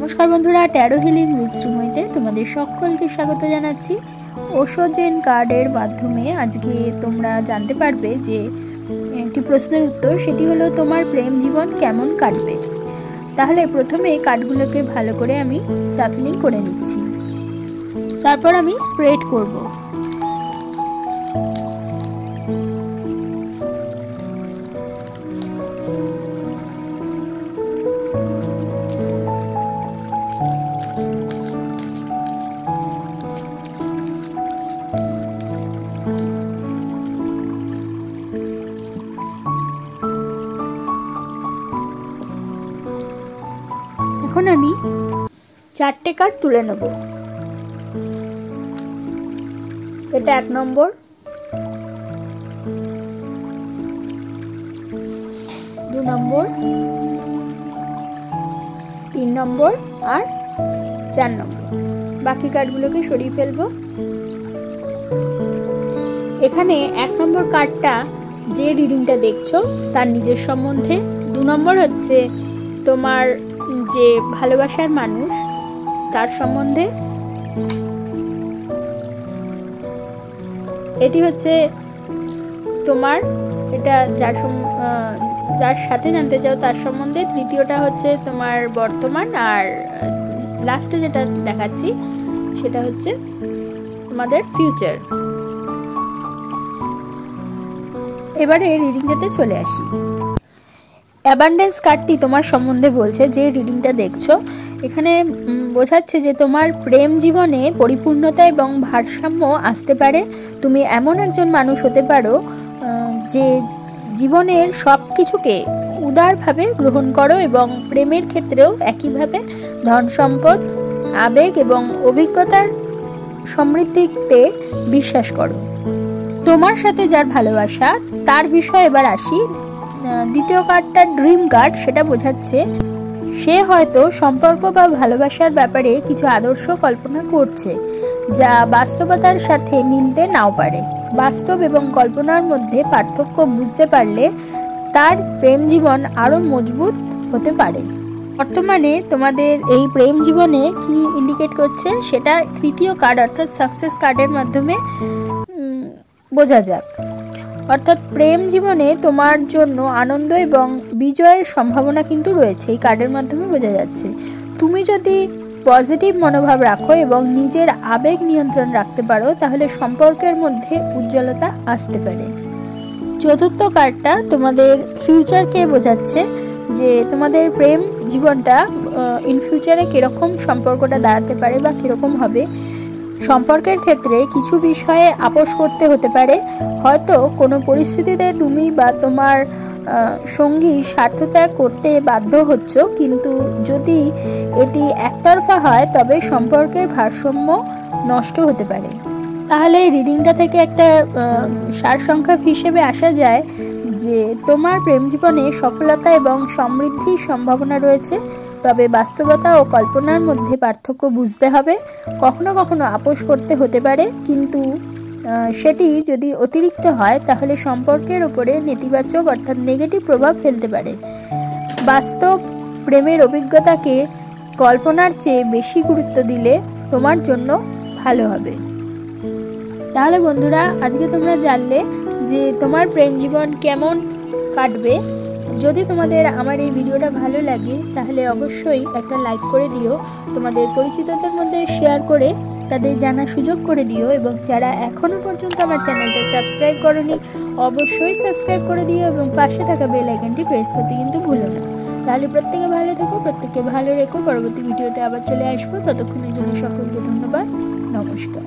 নমস্কার বন্ধুরা, taro healing with শ্রীময়ীতে তোমাদের সকলকে স্বাগত জানাচ্ছি। ওশোজেন কার্ডের মাধ্যমে আজকে তোমরা জানতে পারবে যে একটি প্রশ্নের উত্তর, সেটি হলো তোমার প্রেম জীবন কেমন কাটবে। তাহলে প্রথমে কার্ডগুলোকে ভালো করে আমি শাফলিং করে নিচ্ছি, তারপর আমি স্প্রেড করব। এখন আমি 4টে কার্ড তুলে নেব। এটা 1 নম্বর, 2 নম্বর, 3 নম্বর আর 4 নম্বর। বাকি কার্ডগুলোকে সরিয়ে ফেলবো। এখানে 1 নম্বর কার্ডটা যে রিডিংটা দেখছো তার নিজের সম্বন্ধে, 2 নম্বর হচ্ছে তোমার যে ভালোবাসার মানুষ তার সম্বন্ধে, এটি হচ্ছে তোমার, এটা যার সাথে জানতে চাও তার সম্বন্ধে, তৃতীয়টা হচ্ছে তোমার বর্তমান, আর লাস্টে যেটা দেখাচ্ছি সেটা হচ্ছে তোমাদের ফিউচার। এবারে রিডিংটাতে চলে আসি। অ্যাবান্ডেন্স কার্ডটি তোমার সম্বন্ধে বলছে, যে রিডিংটা দেখছো এখানে বোঝাচ্ছে যে তোমার প্রেম জীবনে পরিপূর্ণতা এবং ভারসাম্য আসতে পারে। তুমি এমন একজন মানুষ হতে পারো যে জীবনের সব কিছুকে উদারভাবে গ্রহণ করো এবং প্রেমের ক্ষেত্রেও একইভাবে ধন সম্পদ, আবেগ এবং অভিজ্ঞতার সমৃদ্ধিতে বিশ্বাস করো। তোমার সাথে যার ভালোবাসা তার বিষয়ে এবার আসি। দ্বিতীয় কার্ডটা ড্রিম কার্ড, সেটা বোঝাচ্ছে সে হয়তো সম্পর্ক বা ভালোবাসার ব্যাপারে কিছু আদর্শ কল্পনা করছে যা বাস্তবতার সাথে মিলতে নাও পারে। বাস্তব এবং কল্পনার মধ্যে পার্থক্য বুঝতে পারলে তার প্রেম জীবন আরো মজবুত হতে পারে। বর্তমানে তোমাদের এই প্রেম জীবনে কি ইন্ডিকেট করছে সেটা তৃতীয় কার্ড অর্থাৎ সাকসেস কার্ডের মাধ্যমে বোঝা যাক। অর্থাৎ প্রেম জীবনে তোমার জন্য আনন্দ এবং বিজয়ের সম্ভাবনা কিন্তু রয়েছে, এই কার্ডের মাধ্যমে বোঝা যাচ্ছে। তুমি যদি পজিটিভ মনোভাব রাখো এবং নিজের আবেগ নিয়ন্ত্রণ রাখতে পারো তাহলে সম্পর্কের মধ্যে উজ্জ্বলতা আসতে পারে। চতুর্থ কার্ডটা তোমাদের ফিউচারকে বোঝাচ্ছে, যে তোমাদের প্রেম জীবনটা ইন ফিউচারে কিরকম সম্পর্কটা দাঁড়াতে পারে বা কিরকম হবে। সম্পর্কের ক্ষেত্রে কিছু বিষয়ে আপোষ করতে হতে পারে। হয়তো কোনো পরিস্থিতিতে তুমি বা তোমার সঙ্গী স্বার্থত্যাগ করতে বাধ্য হচ্ছ, কিন্তু যদি এটি একতরফা হয় তবে সম্পর্কের ভারসাম্য নষ্ট হতে পারে। তাহলে রিডিংটা থেকে একটা সারসংক্ষেপ হিসেবে আসা যায় যে তোমার প্রেম জীবনে সফলতা এবং সমৃদ্ধির সম্ভাবনা রয়েছে, তবে বাস্তবতা ও কল্পনার মধ্যে পার্থক্য বুঝতে হবে। কখনো কখনো আপোষ করতে হতে পারে, কিন্তু সেটি যদি অতিরিক্ত হয় তাহলে সম্পর্কের উপরে নেতিবাচক অর্থাৎ নেগেটিভ প্রভাব ফেলতে পারে। বাস্তব প্রেমের অভিজ্ঞতাকে কল্পনার চেয়ে বেশি গুরুত্ব দিলে তোমার জন্য ভালো হবে। তাহলে বন্ধুরা, আজকে তোমরা জানলে যে তোমার প্রেম জীবন কেমন কাটবে। যদি তোমাদের আমার এই ভিডিওটা ভালো লাগে তাহলে অবশ্যই একটা লাইক করে দিও, তোমাদের পরিচিতদের মধ্যে শেয়ার করে তাদের জানার সুযোগ করে দিও, এবং যারা এখনো পর্যন্ত আমার চ্যানেলটা সাবস্ক্রাইব করোনি অবশ্যই সাবস্ক্রাইব করে দিও এবং পাশে থাকা বেল আইকনটি প্রেস করতে কিন্তু ভুলো না। তাহলে প্রত্যেকে ভালো থেকো, প্রত্যেককে ভালো রেখো। পরবর্তী ভিডিওতে আবার চলে আসবো, ততক্ষণের জন্য সকলকে ধন্যবাদ, নমস্কার।